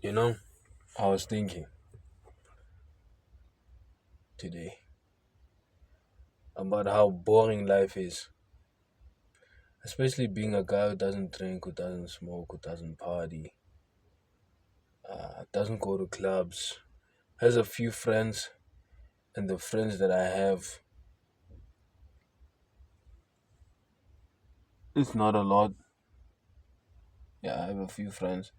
You know, I was thinking today about how boring life is, especially being a guy who doesn't drink, who doesn't smoke, who doesn't party, doesn't go to clubs, has a few friends, and the friends that I have, it's not a lot. Yeah, I have a few friends.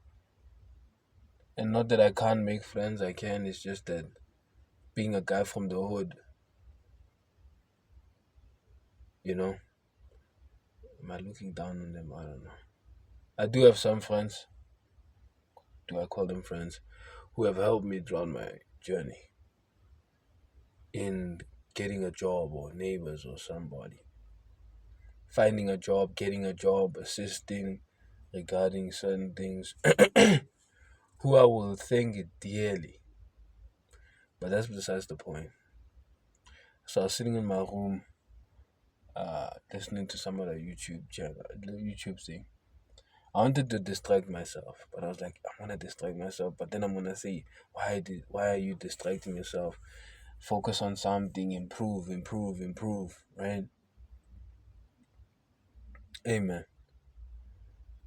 And not that I can't make friends, I can. It's just that being a guy from the hood, you know, am I looking down on them? I don't know. I do have some friends, do I call them friends, who have helped me throughout my journey in getting a job or neighbors or somebody. Finding a job, getting a job, assisting regarding certain things, who I will thank it dearly. But that's besides the point. So I was sitting in my room, listening to some of the YouTube thing. I wanted to distract myself, but I was like, I'm gonna distract myself, but then I'm gonna say, why are you distracting yourself? Focus on something, improve, improve, improve, right? Amen.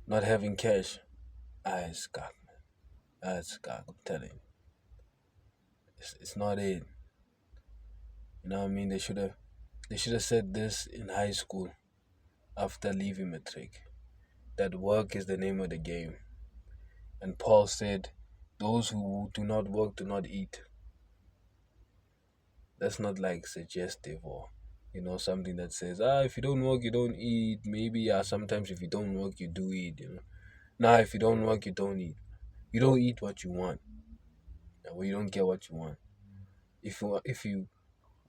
Not having cash, it's God, it's God. I'm telling you, it's not it. You know what I mean? They should have said this in high school after leaving matric. That work is the name of the game. And Paul said, "Those who do not work do not eat." That's not like suggestive or something that says, if you don't work you don't eat. Maybe sometimes if you don't work you do eat. Nah, if you don't work you don't eat. You don't eat what you want. Well, you don't get what you want. If you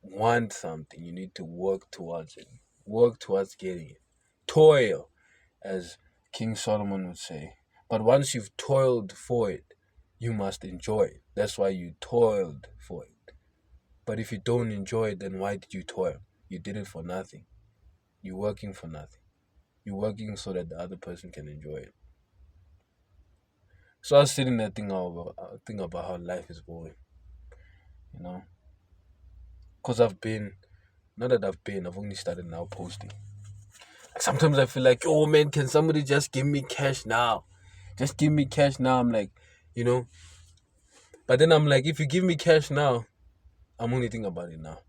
want something, you need to work towards it. Work towards getting it. Toil, as King Solomon would say. But once you've toiled for it, you must enjoy it. That's why you toiled for it. But if you don't enjoy it, then why did you toil? You did it for nothing. You're working for nothing. You're working so that the other person can enjoy it. So I was sitting there thinking about how life is boring, you know? Because I've only started now posting. Sometimes I feel like, oh man, can somebody just give me cash now? Just give me cash now. I'm like, you know, but then I'm like, if you give me cash now, I'm only thinking about it now.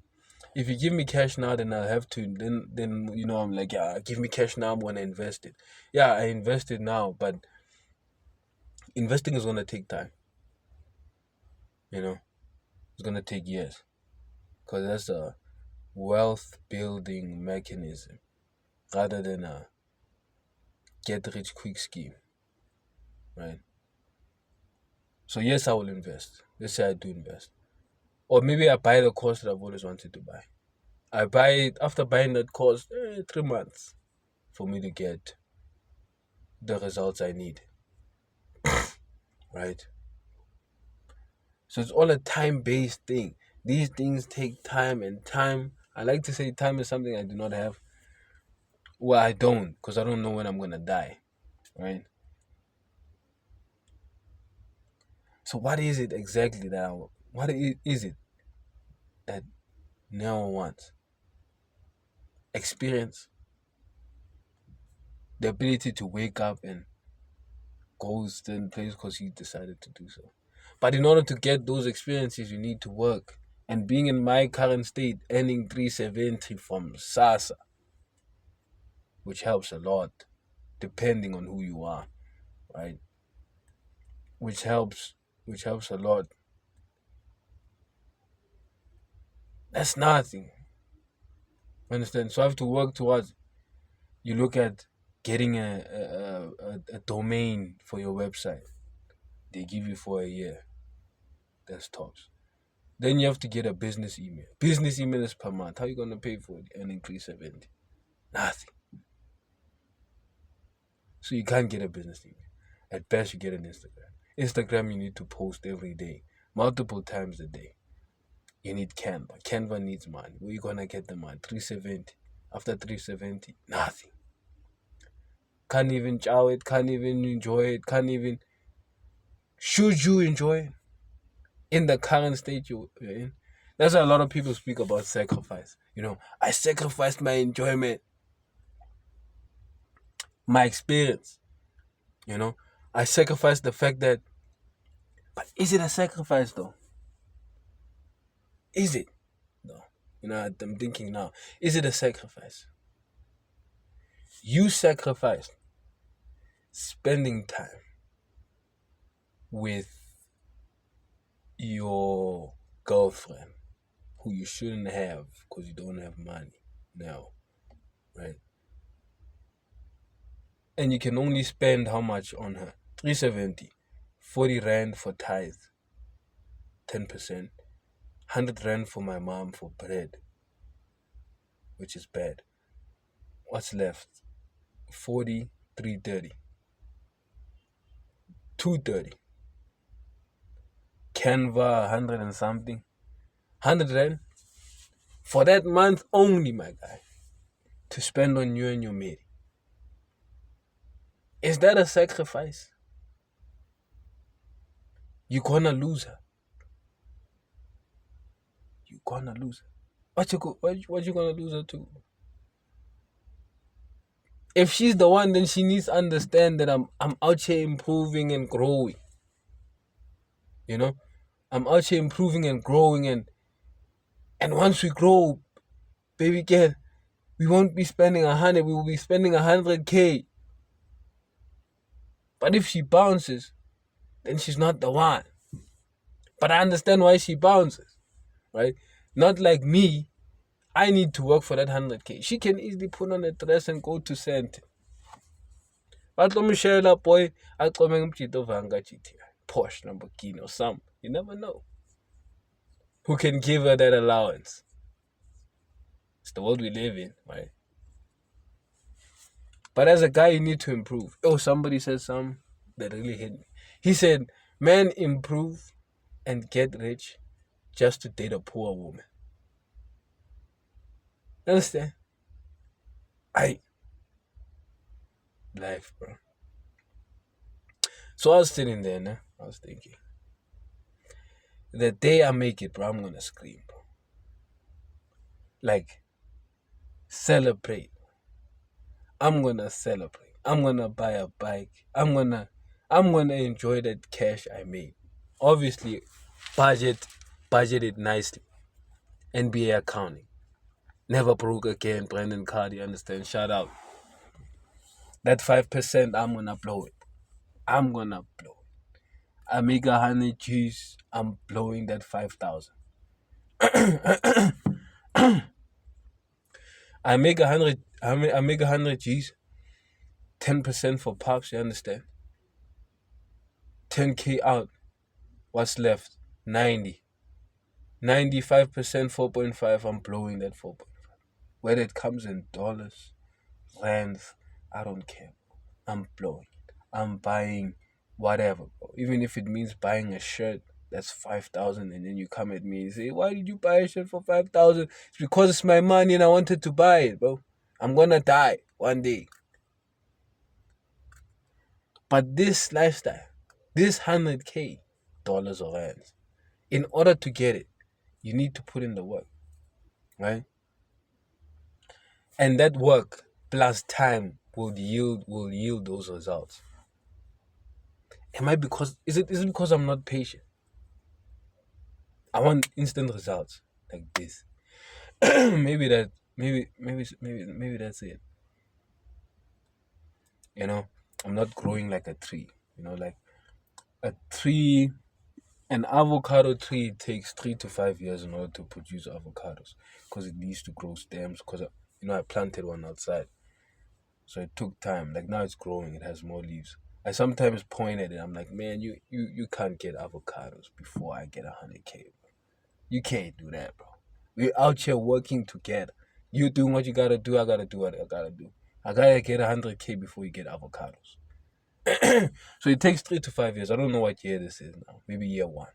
If you give me cash now, then I'll have to. Then I'm like, yeah, give me cash now. I'm gonna invest it. Yeah, I invested now, but investing is gonna take time. You know, it's gonna take years because that's a wealth building mechanism rather than a get rich quick scheme, right? So yes, I will invest. Let's say I do invest, or maybe I buy the course that I've always wanted to buy. I buy it after buying that course, 3 months for me to get the results I need, right? So it's all a time based thing. These things take time, and time, I like to say time is something I do not have. Well, I don't, because I don't know when I'm going to die, right? So what is it exactly is it that no one wants? Experience, the ability to wake up and go to certain place because he decided to do so. But in order to get those experiences, you need to work. And being in my current state, earning 370 from SASA, which helps a lot, depending on who you are, right? Which helps a lot. That's nothing. Understand? So I have to work towards. You look at getting a domain for your website. They give you for a year. That's tops. Then you have to get a business email. Business email is per month. How are you gonna pay for it? Earning 370? Nothing. So you can't get a business email. At best, you get an Instagram. Instagram, you need to post every day, multiple times a day. You need Canva. Canva needs money. Where you gonna get the money? 370. After 370, nothing. Can't even chow it. Can't even enjoy it. Can't even Should you enjoy it in the current state you're in? That's why a lot of people speak about sacrifice. I sacrificed my enjoyment, my experience. I sacrificed the fact that, but is it a sacrifice though? Is it? No. I'm thinking now, is it a sacrifice? You sacrificed spending time with your girlfriend who you shouldn't have because you don't have money now, right? And you can only spend how much on her? 370, 40 rand for tithe, 10%, 100 rand for my mom for bread, which is bad. What's left? 40, 330, 230. Canva, 100 and something. 100 rand for that month only, my guy, to spend on you and your mate. Is that a sacrifice? You're gonna lose her. You're gonna lose her. What you gonna lose her to? If she's the one, then she needs to understand that I'm out here improving and growing. I'm out here improving and growing, and once we grow, baby girl, we won't be spending 100, we will be spending 100K. But if she bounces, then she's not the one. But I understand why she bounces, right? Not like me. I need to work for that 100K. She can easily put on a dress and go to Santa. But let me share that boy. I told him Porsche, Lamborghini, or something. You never know who can give her that allowance. It's the world we live in, right? But as a guy, you need to improve. Oh, somebody said something that really hit me. He said, men improve and get rich just to date a poor woman. Understand? Life, bro. So I was sitting there, nah? I was thinking, the day I make it, bro, I'm gonna scream, bro. Like, celebrate. I'm gonna celebrate. I'm gonna buy a bike. I'm gonna enjoy that cash I made. Obviously, budget it nicely. NBA accounting. Never broke again, Brandon Cardi, understand? Shout out. That 5%, I'm gonna blow it. I'm gonna blow it. I make 100 G's, I'm blowing that 5,000. I make 100 G's, 10% for pops, you understand? 10K out. What's left? 90. 95%, 4.5, I'm blowing that 4.5. Whether it comes in dollars, rands, I don't care. I'm blowing. I'm buying whatever, bro. Even if it means buying a shirt that's 5,000, and then you come at me and say, why did you buy a shirt for 5,000? It's because it's my money and I wanted to buy it, bro. I'm gonna die one day. But this lifestyle, this 100K dollars or rands, in order to get it, you need to put in the work, right? And that work plus time will yield those results. Is it because I'm not patient? I want instant results like this. maybe that's it. I'm not growing like a tree. Like a tree, an avocado tree takes 3 to 5 years in order to produce avocados, because it needs to grow stems. Because I planted one outside, so it took time. Like now it's growing, it has more leaves. I sometimes point at it. I'm like, man, you can't get avocados before I get 100K. You can't do that, bro. We're out here working together. You doing what you gotta do. I gotta do what I gotta do. I gotta get 100K before you get avocados. So it takes 3 to 5 years. I don't know what year this is now. Maybe year 1.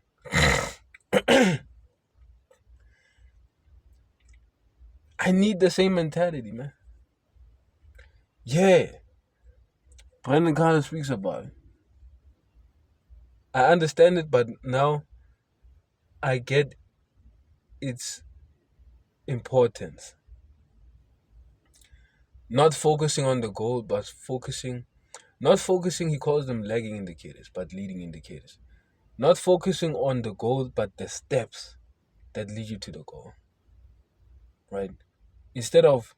I need the same mentality, man. Yeah. Brandon Carter speaks about it. I understand it, but now I get its importance. Not focusing on the goal, but not focusing, he calls them lagging indicators, but leading indicators. Not focusing on the goal, but the steps that lead you to the goal, right? Instead of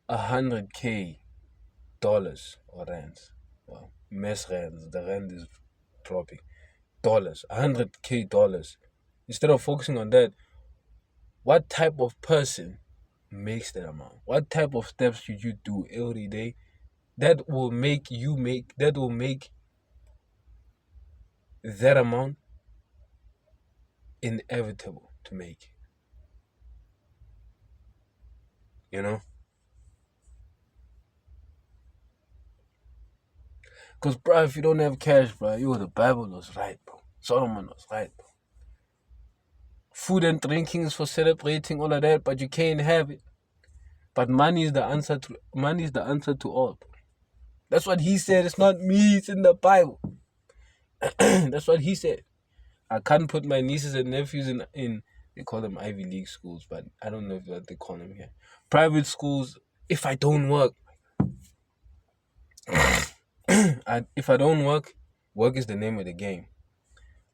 100K dollars or rands, well, mess rands, the rand is dropping, dollars, 100K dollars. Instead of focusing on that, what type of person makes that amount? What type of steps should you do every day that will make that amount inevitable to make? You know? Because, bro, if you don't have cash, bro, the Bible was right, bro. Solomon was right, bro. Food and drinking is for celebrating, all of that, but you can't have it. But money is the answer to all. Bro. That's what he said. It's not me. It's in the Bible. That's what he said. I can't put my nieces and nephews in they call them Ivy League schools, but I don't know what they call them here. Private schools. If I don't work, if I don't work, work is the name of the game.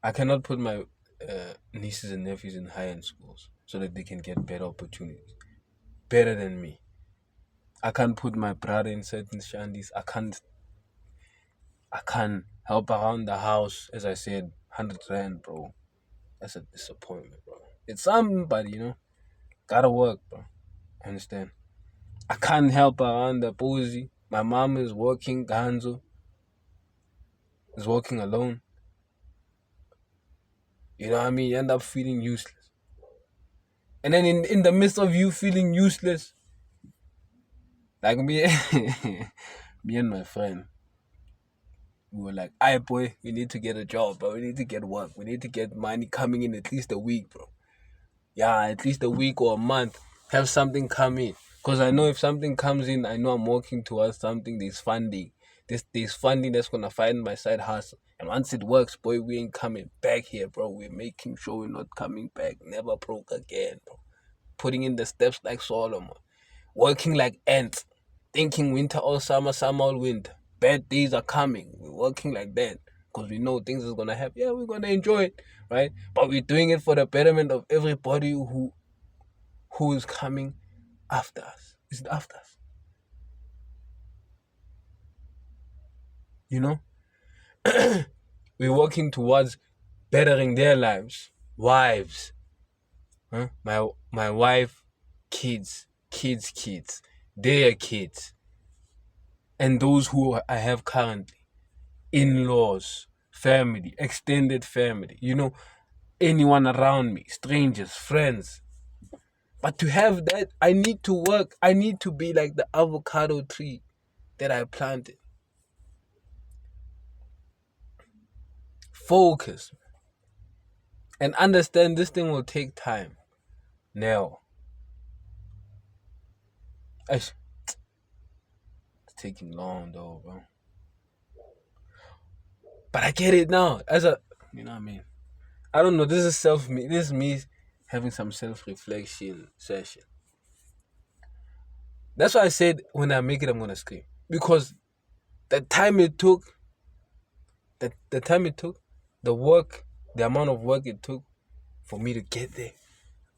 I cannot put my nieces and nephews in high-end schools so that they can get better opportunities, better than me. I can't put my brother in certain shandies. I can't help around the house, as I said, 100 rand, bro. That's a disappointment, bro. It's somebody, gotta work, bro. Understand? I can't help around the boozy. My mom is working, Ganzo is working alone. You know what I mean? You end up feeling useless. And then in the midst of you feeling useless, like me, me and my friend, we were like, "Aye, boy, we need to get a job, bro. We need to get work. We need to get money coming in at least a week, bro. Yeah, at least a week or a month. Have something come in. Because I know if something comes in, I know I'm working towards something. There's funding. There's funding that's going to find my side hustle. And once it works, boy, we ain't coming back here, bro. We're making sure we're not coming back. Never broke again, bro. Putting in the steps like Solomon. Working like ants. Thinking winter all summer, summer all winter. Bad days are coming. We're working like that. Because we know things is going to happen. Yeah, we're going to enjoy it, right? But we're doing it for the betterment of everybody who is coming after us. Is after us. You know? We're working towards bettering their lives. Wives. Huh? My wife, kids, their kids. And those who I have currently. In-laws, family, extended family. Anyone around me, strangers, friends. But to have that, I need to work. I need to be like the avocado tree that I planted. Focus. And understand this thing will take time. Now. It's taking long though, bro. But I get it now. You know what I mean? I don't know. This is me having some self-reflection session. That's why I said when I make it, I'm gonna scream. Because the time it took, the work, the amount of work it took for me to get there,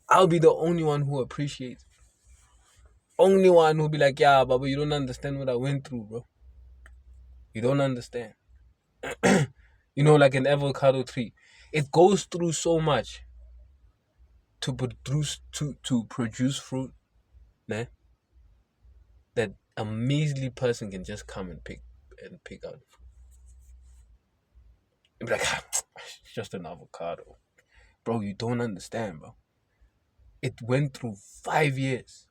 I'll be the only one who appreciates. Only one who'll be like, yeah, Baba, you don't understand what I went through, bro. You don't understand. Like an avocado tree. It goes through so much to produce fruit, né? That a measly person can just come and pick out the fruit. And be like, it's just an avocado. Bro, you don't understand, bro. It went through 5 years.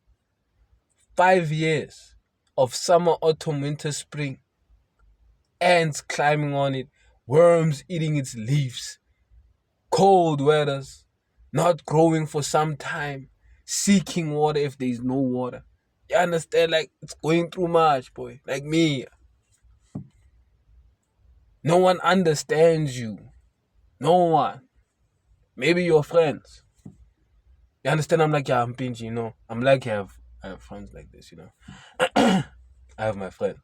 5 years of summer, autumn, winter, spring. Ants climbing on it. Worms eating its leaves. Cold weathers. Not growing for some time. Seeking water if there's no water. You understand? Like, it's going through much, boy. Like me. No one understands you. No one. Maybe your friends. You understand? I'm like, yeah, I'm pinchy, I'm like, I have friends like this, I have my friend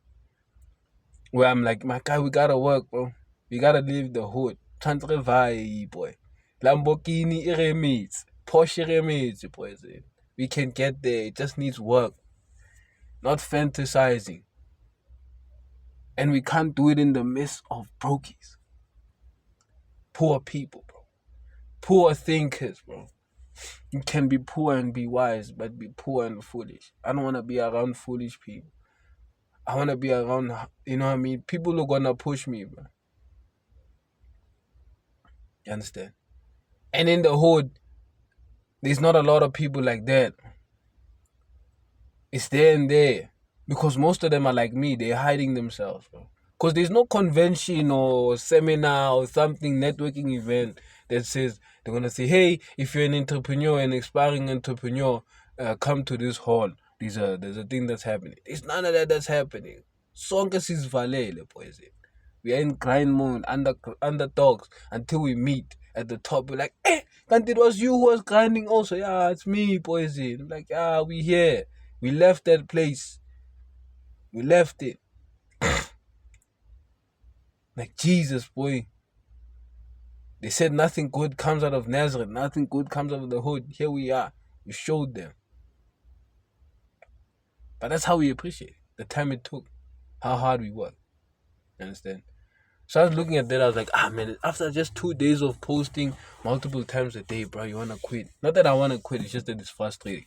where I'm like, my guy, we gotta work, bro. We gotta leave the hood. Country vibe, boy. Lamborghini remits. Porsche remits, boy. We can get there. It just needs work. Not fantasizing. And we can't do it in the midst of brokies. Poor people, bro. Poor thinkers, bro. You can be poor and be wise, but be poor and foolish. I don't want to be around foolish people. I want to be around, you know what I mean? People who are going to push me, bro. You understand? And in the hood, there's not a lot of people like that. It's there and there. Because most of them are like me. They're hiding themselves, bro. Because there's no convention or seminar or something, networking event that says, they're going to say, hey, if you're an entrepreneur, an aspiring entrepreneur, come to this hall. There's a thing that's happening. There's none of that that's happening. Sonke sizivalele, boys. We are in grind mode, underdogs, until we meet at the top. We're like, and it was you who was grinding also. Yeah, it's me, boys. I'm like, yeah, we here. We left that place. We left it. Like Jesus, boy. They said nothing good comes out of Nazareth. Nothing good comes out of the hood. Here we are. We showed them. But that's how we appreciate it. The time it took. How hard we worked. You understand? So I was looking at that. I was like, man, after just 2 days of posting multiple times a day, bro, you want to quit. Not that I want to quit. It's just that it's frustrating.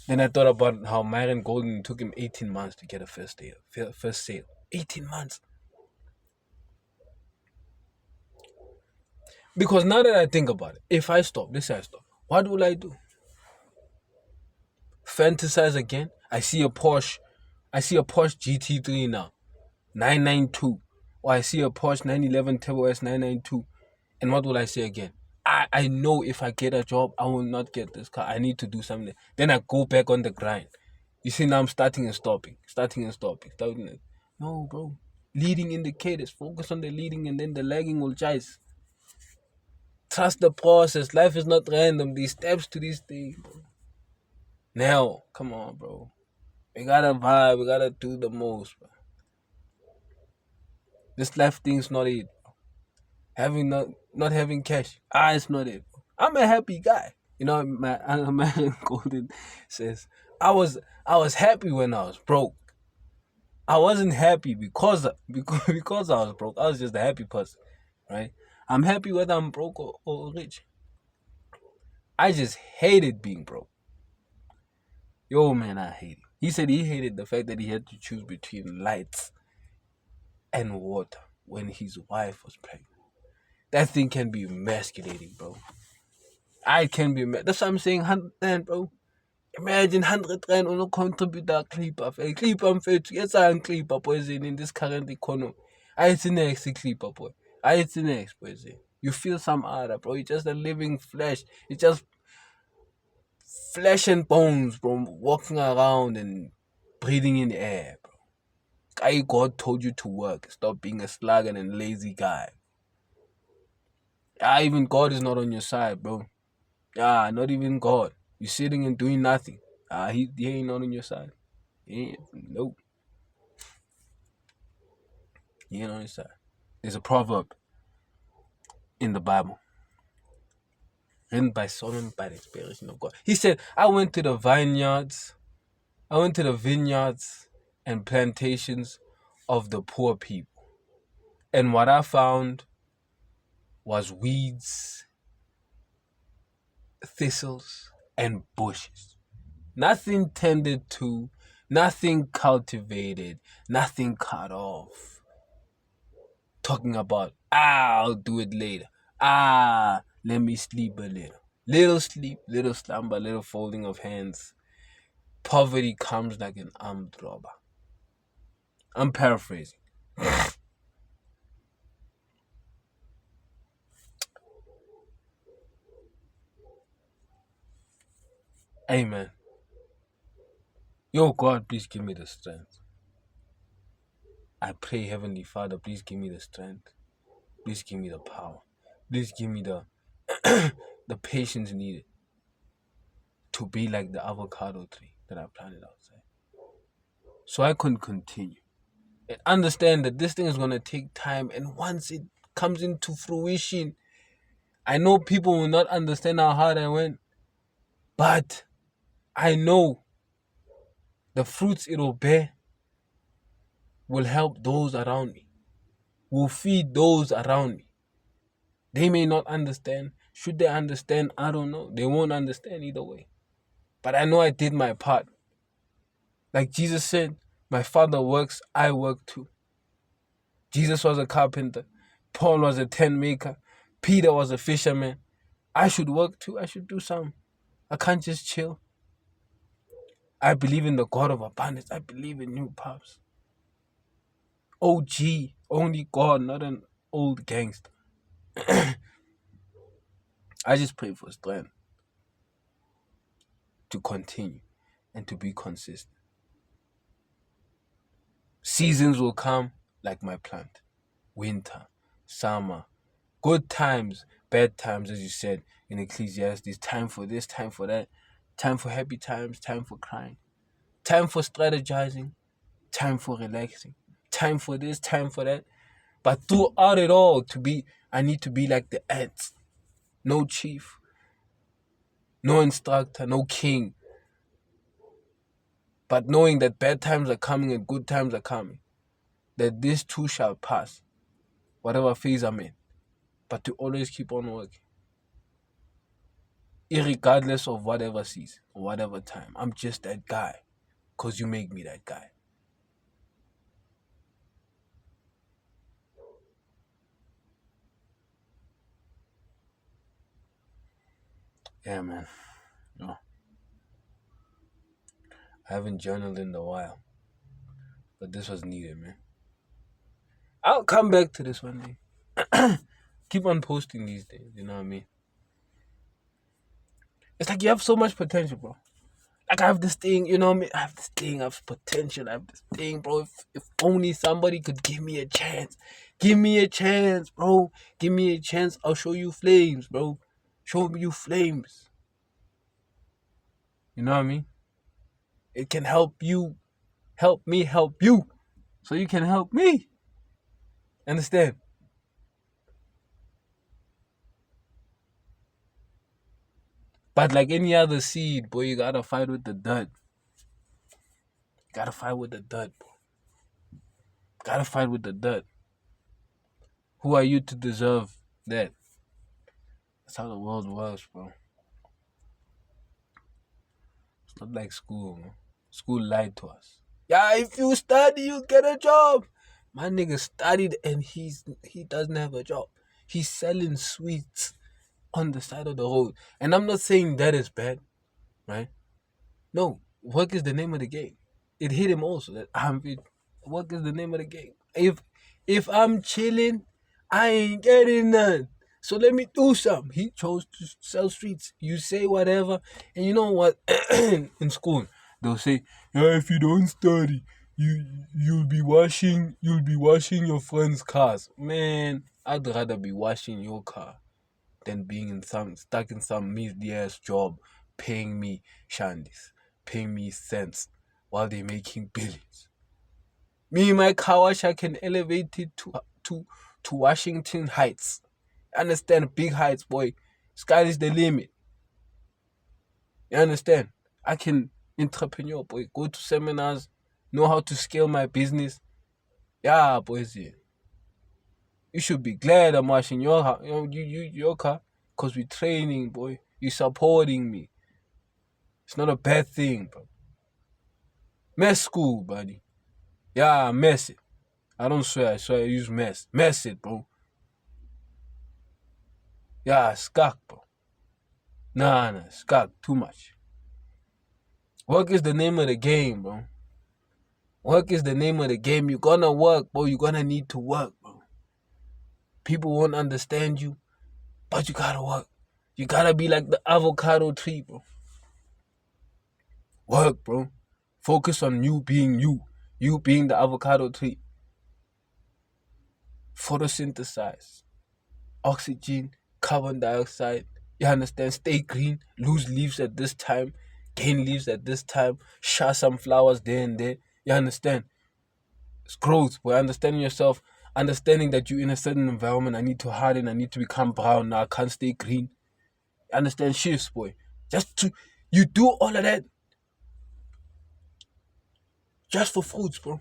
Then I thought about how Myron Golden took him 18 months to get a first sale. 18 months. Because now that I think about it, if I stop, let's say I stop, what will I do? Fantasize again? I see a Porsche GT3 now, 992. Or I see a Porsche 911 Turbo S 992. And what will I say again? I know if I get a job, I will not get this car. I need to do something. Then I go back on the grind. You see, now I'm starting and stopping. No, bro. Leading indicators. Focus on the leading and then the lagging will chase. Trust the process. Life is not random. These steps to these things, bro. Now, come on, bro. We gotta vibe. We gotta do the most, bro. This life thing's not it. Not having cash. It's not it. I'm a happy guy. My Golden says, I was happy when I was broke. I wasn't happy because I was broke. I was just a happy person, right? I'm happy whether I'm broke or rich. I just hated being broke. Yo, man, I hate it. He said he hated the fact that he had to choose between lights and water when his wife was pregnant. That thing can be emasculating, bro. I can be mad. That's what I'm saying, 100 rand, bro. Imagine 100 rand on a contributor clipper. A clipper, yes, I'm clipper, boys, in this current economy. It's the next clipper, boy. It's the next, boys. You feel some other, bro. You're just a living flesh. It's just flesh and bones, bro. Walking around and breathing in the air, bro. Guy, God told you to work. Stop being a sluggard and lazy guy. Even God is not on your side, bro. Not even God. You're sitting and doing nothing. He ain't not on your side. Nope. He ain't on your side. There's a proverb in the Bible written by Solomon by the inspiration of God. He said, I went to the vineyards and plantations of the poor people. And what I found was weeds, thistles, and bushes. Nothing tended to, nothing cultivated, nothing cut off. Talking about, I'll do it later. Let me sleep a little. Little sleep, little slumber, little folding of hands. Poverty comes like an armed robber. I'm paraphrasing. Amen. Yo, God, please give me the strength. I pray, Heavenly Father, please give me the strength. Please give me the power. Please give me the the patience needed to be like the avocado tree that I planted outside. So I can continue and understand that this thing is gonna take time, and once it comes into fruition, I know people will not understand how hard I went, but I know the fruits it will bear will help those around me, will feed those around me. They may not understand. Should they understand? I don't know. They won't understand either way. But I know I did my part. Like Jesus said, my Father works, I work too. Jesus was a carpenter. Paul was a tent maker. Peter was a fisherman. I should work too. I should do something. I can't just chill. I believe in the God of abundance. I believe in new pops. OG, only God, not an old gangster. I just pray for strength to continue and to be consistent. Seasons will come like my plant. Winter, summer, good times, bad times, as you said in Ecclesiastes. Time for this, time for that. Time for happy times, time for crying. Time for strategizing, time for relaxing. Time for this, time for that. But throughout it all, I need to be like the ants. No chief, no instructor, no king. But knowing that bad times are coming and good times are coming. That this too shall pass, whatever phase I'm in. But to always keep on working. Irregardless of whatever season or whatever time. I'm just that guy. Because you make me that guy. Yeah, man. No. I haven't journaled in a while. But this was needed, man. I'll come back to this one day. Keep on posting these days, you know what I mean? It's like you have so much potential, bro. Like I have this thing, you know what I mean? I have this thing, I have potential, I have this thing, bro. If only somebody could give me a chance. Give me a chance, bro. Give me a chance. I'll show you flames, bro. Show me you flames. You know what I mean? It can help you, help me, help you. So you can help me. Understand? But like any other seed, boy, you gotta fight with the dirt. You gotta fight with the dirt, bro. Gotta fight with the dirt. Who are you to deserve that? That's how the world works, bro. It's not like school, man. School lied to us. Yeah, if you study, you get a job. My nigga studied and he doesn't have a job. He's selling sweets on the side of the road. And I'm not saying that is bad, right? No, work is the name of the game. It hit him also that work is the name of the game. If I'm chilling, I ain't getting none. So let me do something. He chose to sell streets. You say whatever, and you know what? In school, they'll say, "Yeah, if you don't study, you'll be washing your friends' cars." Man, I'd rather be washing your car than being stuck in some measly ass job, paying me shandies, paying me cents, while they're making billions. Me, my car wash, I can elevate it to Washington Heights. Understand? Big heights, boy. Sky is the limit. You understand? I can entrepreneur, boy. Go to seminars, know how to scale my business. Yeah, boys. Yeah. You should be glad I'm washing your car, cause we training, boy. You supporting me. It's not a bad thing, bro. Mess school, buddy. Yeah, mess it. I don't swear. I swear I use mess. Mess it, bro. Yeah, skak, bro. Nah, skak. Too much. Work is the name of the game, bro. Work is the name of the game. You're gonna work, bro. You're gonna need to work, bro. People won't understand you, but you gotta work. You gotta be like the avocado tree, bro. Work, bro. Focus on you being you. You being the avocado tree. Photosynthesize. oxygen, carbon dioxide. You understand? Stay green, lose leaves at this time, gain leaves at this time, share some flowers there and there. You understand? It's growth, boy. Understanding yourself, understanding that you're in a certain environment. I need to harden, I need to become brown. Now I can't stay green. Understand shifts, boy. You do all of that just for fruits, bro.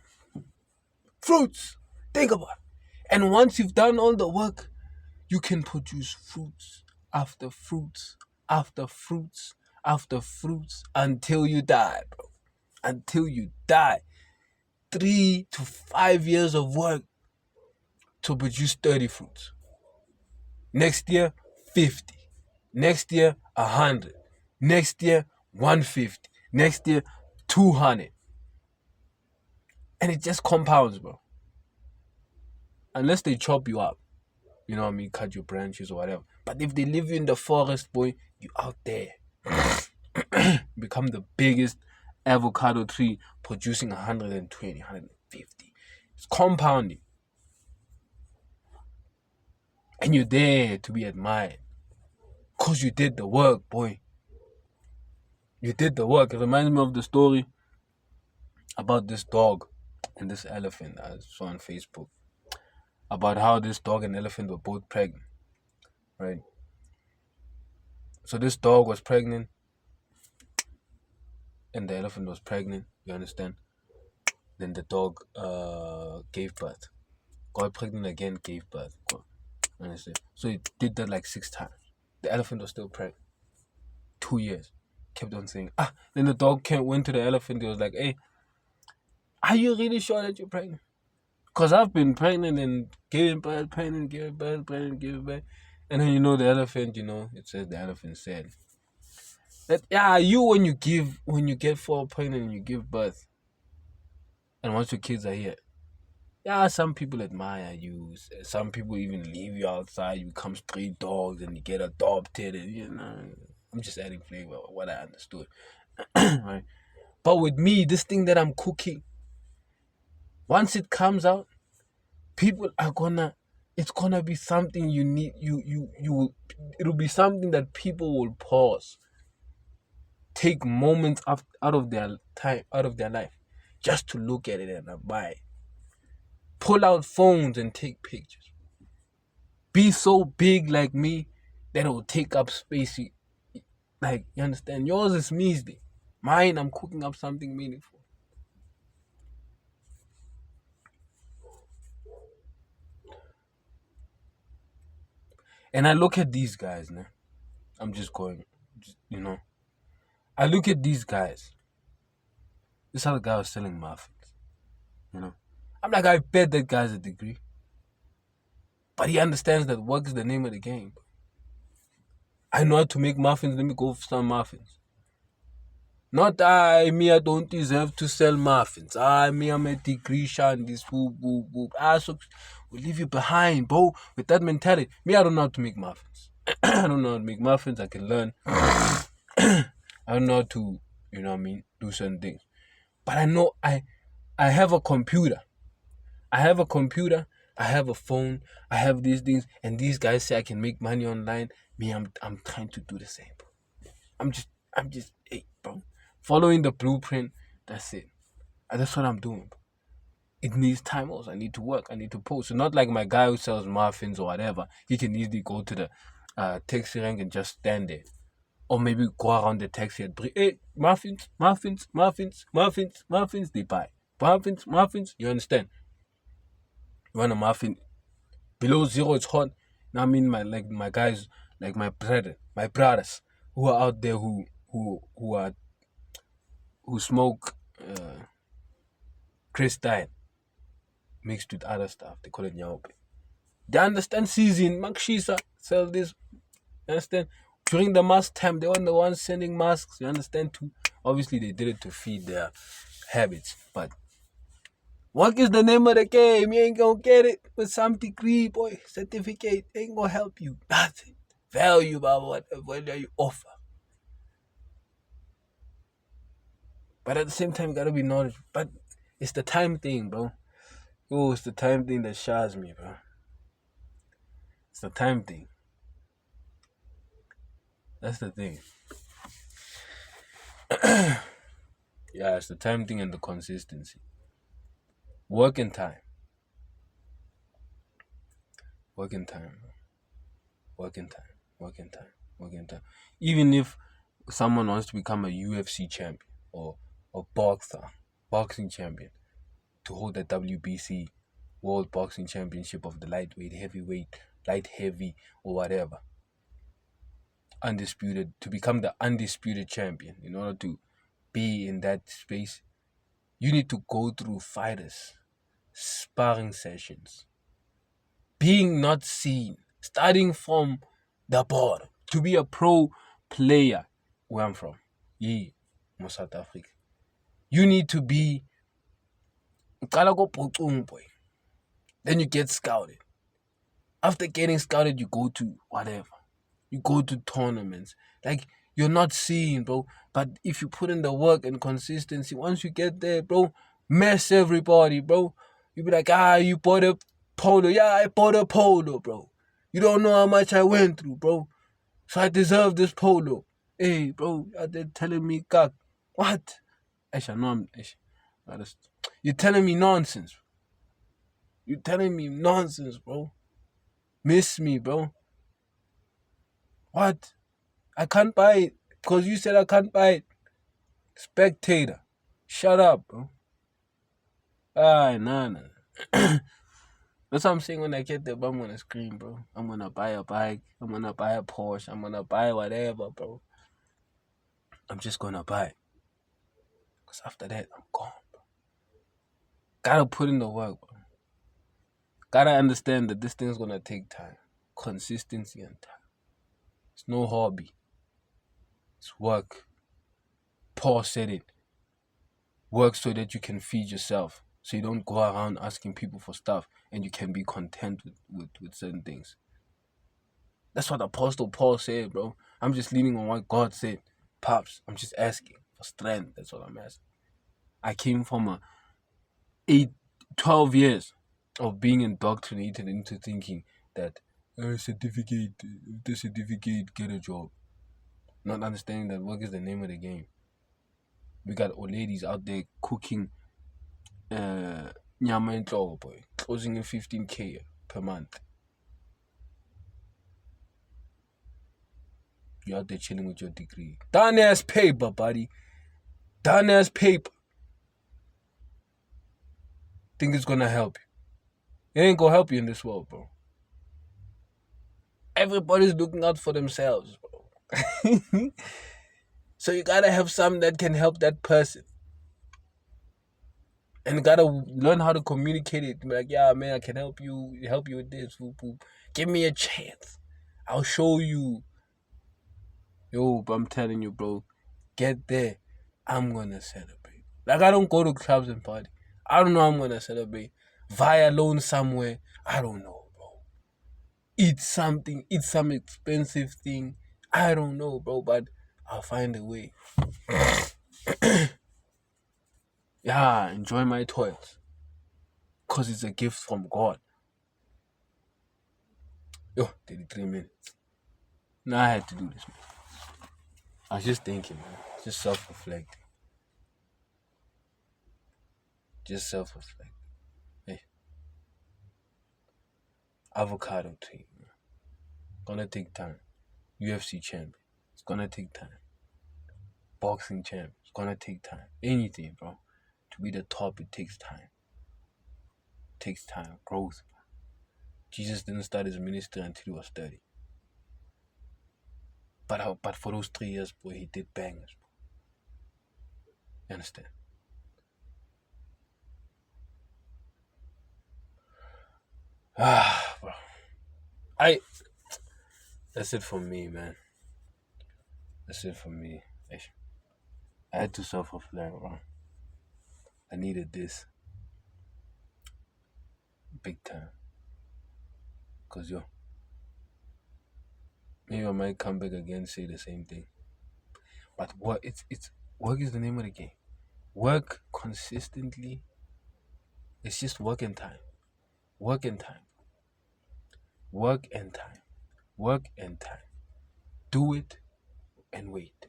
Fruits. Think about it. And once you've done all the work, you can produce fruits after fruits after fruits after fruits until you die, bro. Until you die. 3 to 5 years of work to produce 30 fruits. Next year, 50. Next year, 100. Next year, 150. Next year, 200. And it just compounds, bro. Unless they chop you up. You know what I mean? Cut your branches or whatever. But if they leave you in the forest, boy, you out there. Become the biggest avocado tree producing 120, 150. It's compounding. And you're there to be admired. Because you did the work, boy. You did the work. It reminds me of the story about this dog and this elephant I saw on Facebook. About how this dog and elephant were both pregnant. Right? So this dog was pregnant and the elephant was pregnant. You understand? Then the dog gave birth. Got pregnant again, gave birth. Understand? So it did that like 6 times. The elephant was still pregnant. 2 years. Kept on saying, Then the dog went to the elephant. He was like, hey, are you really sure that you're pregnant? Because I've been pregnant and giving birth, pregnant, giving birth, pregnant, giving birth. And then the elephant, it says the elephant said that, when you get full pregnant and you give birth, and once your kids are here, some people admire you. Some people even leave you outside. You become stray dogs and you get adopted. And, I'm just adding flavor of what I understood. Right? But with me, this thing that I'm cooking, once it comes out, people are it's gonna be something you need. It'll be something that people will pause, take moments out of their time, out of their life, just to look at it and admire. Pull out phones and take pictures. Be so big like me that it will take up space. Like, you understand? Yours is measly. Mine, I'm cooking up something meaningful. And I look at these guys, man. I'm just going, I look at these guys. This other guy was selling muffins. I'm like, I bet that guy's a degree. But he understands that work is the name of the game. I know how to make muffins. Let me go for some muffins. Not I don't deserve to sell muffins. I'm a degree shine this boop. So we'll leave you behind, bro. With that mentality. I don't know how to make muffins. I don't know how to make muffins. I can learn. I don't know how to, do certain things. But I know I have a computer. I have a phone, I have these things, and these guys say I can make money online. I'm trying to do the same, bro. I'm just, hey, bro, following the blueprint. That's it. And that's what I'm doing, bro. It needs time also. I need to work. I need to post. So not like my guy who sells muffins or whatever. He can easily go to the taxi rank and just stand there. Or maybe go around the taxi and bring, hey, muffins. They buy. Muffins. You understand? You want a muffin below 0, it's hot. Now my guys, like my brothers who are out there who smoke crystal mixed with other stuff. They call it nyaope. They understand season. Makshisa sell this. You understand? During the mask time, they were the ones sending masks. You understand too? Obviously, they did it to feed their habits, but work is the name of the game. You ain't gonna get it with some degree, boy. Certificate ain't gonna help you. Nothing. Value about whatever you offer. But at the same time, you gotta be knowledgeable. But it's the time thing, bro. It's the time thing that shars me, bro. It's the time thing. That's the thing. Yeah, it's the time thing and the consistency. Work in time. Work in time. Work in time. Work in time. Work in time. Even if someone wants to become a UFC champion or a boxing champion, to hold the WBC World Boxing Championship of the lightweight, heavyweight, light heavy, or whatever, undisputed, to become the undisputed champion, in order to be in that space, you need to go through fighters, sparring sessions, being not seen, starting from the bottom to be a pro player. Where I'm from, South Africa, you need to be boy. Then you get scouted. After getting scouted, you go to whatever. You go to tournaments. Like, you're not seen, bro. But if you put in the work and consistency, once you get there, bro, mess everybody, bro. You be like, you bought a polo. Yeah, I bought a polo, bro. You don't know how much I went through, bro. So I deserve this polo. Hey, bro, they're telling me, God, what? You're telling me nonsense. You're telling me nonsense, bro. Miss me, bro. What? I can't buy it because you said I can't buy it. Spectator. Shut up, bro. Nah. That's what I'm saying. When I get there, bro, I'm gonna scream, bro. I'm gonna buy a bike. I'm gonna buy a Porsche. I'm gonna buy whatever, bro. I'm just gonna buy it. Because after that, I'm gone, bro. Gotta put in the work, bro. Gotta understand that this thing's gonna take time. Consistency and time. It's no hobby. It's work. Paul said it. Work so that you can feed yourself. So you don't go around asking people for stuff, and you can be content with certain things. That's what Apostle Paul said, bro. I'm just leaning on what God said. Pops, I'm just asking for strength. That's what I'm asking. I came from 12 years of being indoctrinated into thinking that the certificate, get a job. Not understanding that work is the name of the game. We got old ladies out there cooking nyama enhloko, boy, closing in 15K per month. You're out there chilling with your degree. Done as paper, buddy. Done as paper. Think it's gonna help you. It ain't gonna help you in this world, bro. Everybody's looking out for themselves, bro. So you gotta have something that can help that person. And you gotta learn how to communicate it. Be like, yeah, man, I can help you with this. Give me a chance. I'll show you. Yo, but I'm telling you, bro, get there. I'm gonna celebrate. Like, I don't go to clubs and party. I don't know I'm gonna celebrate. Via alone somewhere. I don't know, bro. Eat something. Eat some expensive thing. I don't know, bro, but I'll find a way. Yeah, enjoy my toils. Because it's a gift from God. Yo, 33 minutes. Now I had to do this, man. I was just thinking, man. Just self-reflecting. Just self-reflecting. Hey. Avocado tea, man. Gonna take time. UFC champion. It's gonna take time. Boxing champ. It's gonna take time. Anything, bro. To be the top, it takes time. It takes time. Growth. Jesus didn't start his ministry until he was 30. But for those 3 years, boy, he did bangers, bro. You understand? Bro. That's it for me, man. That's it for me. I had to self-reflect, bro. I needed this. Big time. Cause maybe I might come back again and say the same thing. But work is the name of the game. Work consistently. It's just work in time. Work in time. Work and time. Work and time. Do it and wait.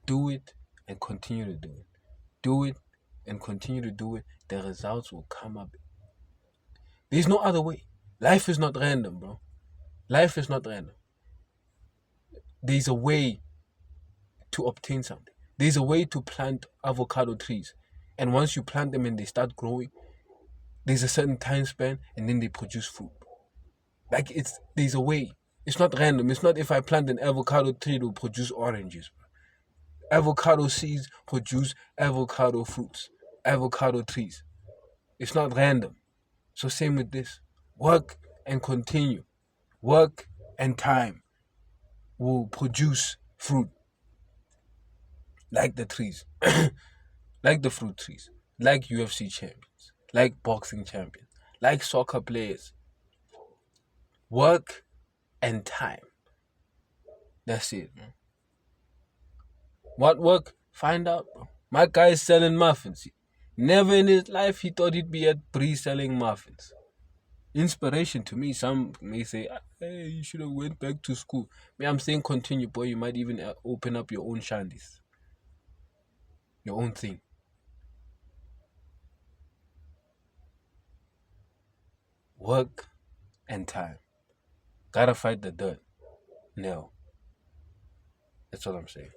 Do it and continue to do it. Do it and continue to do it. The results will come up. There's no other way. Life is not random, bro. Life is not random. There's a way to obtain something. There's a way to plant avocado trees. And once you plant them and they start growing, there's a certain time span and then they produce fruit. Like there's a way. It's not random. It's not if I plant an avocado tree, it will produce oranges. Avocado seeds produce avocado fruits, avocado trees. It's not random. So same with this. Work and continue. Work and time will produce fruit like the trees, like the fruit trees, like UFC champions, like boxing champions, like soccer players. Work and time. That's it, man. What work? Find out, bro. My guy is selling muffins. Never in his life he thought he'd be at Bree selling muffins. Inspiration to me. Some may say, hey, you should have went back to school. Me, I'm saying continue, boy. You might even open up your own shandies. Your own thing. Work and time. Gotta fight the dirt. No. That's all I'm saying.